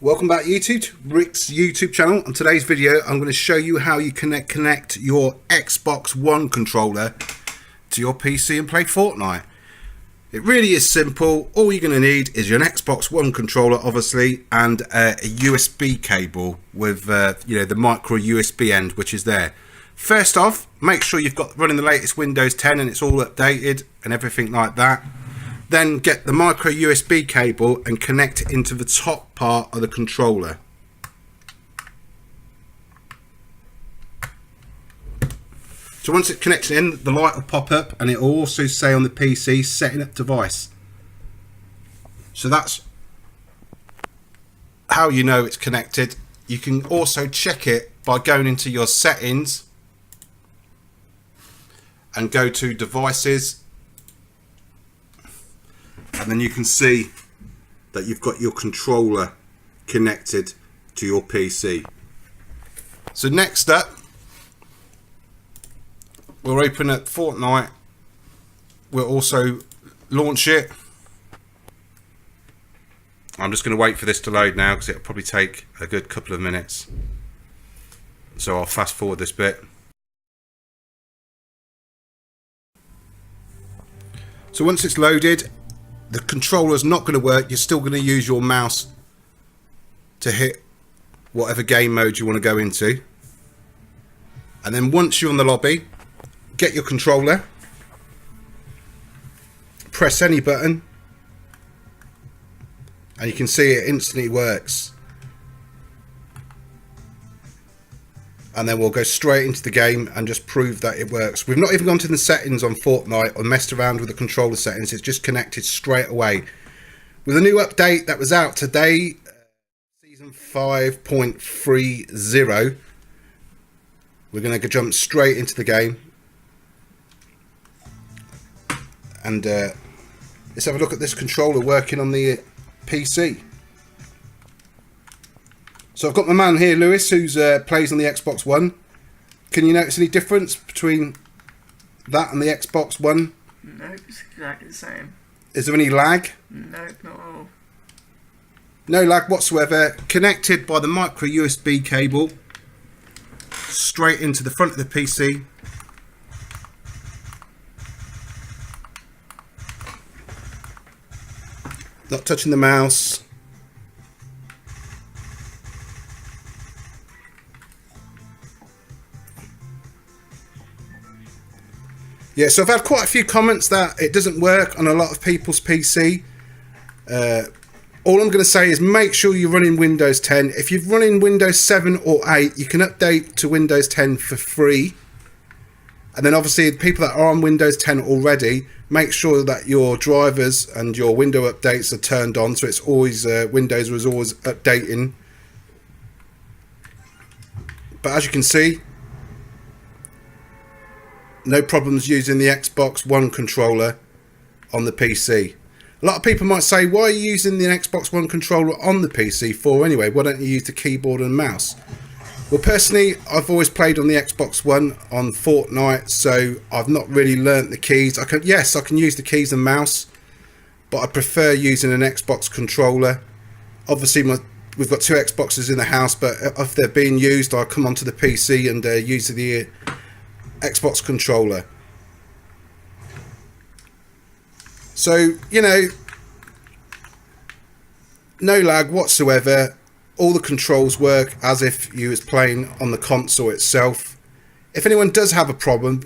Welcome back YouTube to Rick's YouTube channel. On today's video I'm going to show you how you connect your Xbox One controller to your PC and play Fortnite. It really is simple. All you're going to need is your Xbox One controller obviously and a USB cable with the micro USB end which is there. First off, make sure you've got running the latest Windows 10 and it's all updated and everything like that. Then get the micro USB cable and connect it into the top part of the controller. So once it connects in, the light will pop up and it will also say on the PC setting up device. So that's how you know it's connected. You can also check it by going into your settings and go to devices. And then you can see that you've got your controller connected to your PC. So next up, we'll open up Fortnite. We'll also launch it. I'm just going to wait for this to load now because it'll probably take a good couple of minutes. So I'll fast forward this bit. So once it's loaded, the controller is not going to work. You're still going to use your mouse to hit whatever game mode you want to go into. And then once you're in the lobby, get your controller, press any button, and you can see it instantly works. And then we'll go straight into the game and just prove that it works. We've not even gone to the settings on Fortnite or messed around with the controller settings. It's just connected straight away. With a new update that was out today, season 5.30, we're going to jump straight into the game. And let's have a look at this controller working on the PC. So I've got my man here, Lewis, who's plays on the Xbox One. Can you notice any difference between that and the Xbox One? No, it's exactly the same. Is there any lag? No, not at all. No lag whatsoever. Connected by the micro USB cable straight into the front of the PC. Not touching the mouse. Yeah, so I've had quite a few comments that it doesn't work on a lot of people's PC. All I'm going to say is make sure you're running Windows 10. If you're running Windows 7 or 8, you can update to Windows 10 for free. And then obviously the people that are on Windows 10 already, make sure that your drivers and your window updates are turned on. So it's always, Windows was always updating. But as you can see, no problems using the Xbox One controller on the PC. A lot of people might say, why are you using the Xbox One controller on the PC for anyway? Why don't you use the keyboard and mouse? Well, personally, I've always played on the Xbox One on Fortnite, so I've not really learnt the keys. Yes, I can use the keys and mouse, but I prefer using an Xbox controller. Obviously, we've got two Xboxes in the house, but if they're being used, I come onto the PC and use the Xbox controller. So, no lag whatsoever. All the controls work as if you was playing on the console itself. If anyone does have a problem,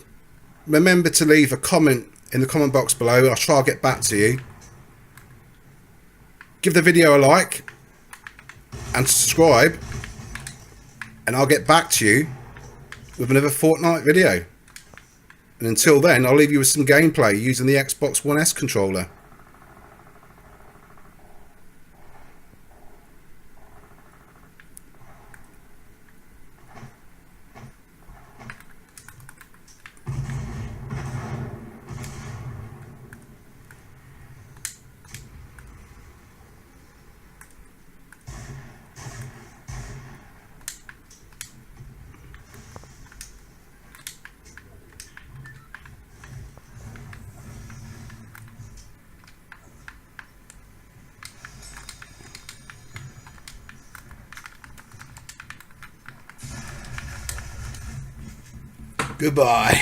remember to leave a comment in the comment box below. I'll try to get back to you. Give the video a like and subscribe, and I'll get back to you with another Fortnite video. And until then, I'll leave you with some gameplay using the Xbox One S controller. Goodbye.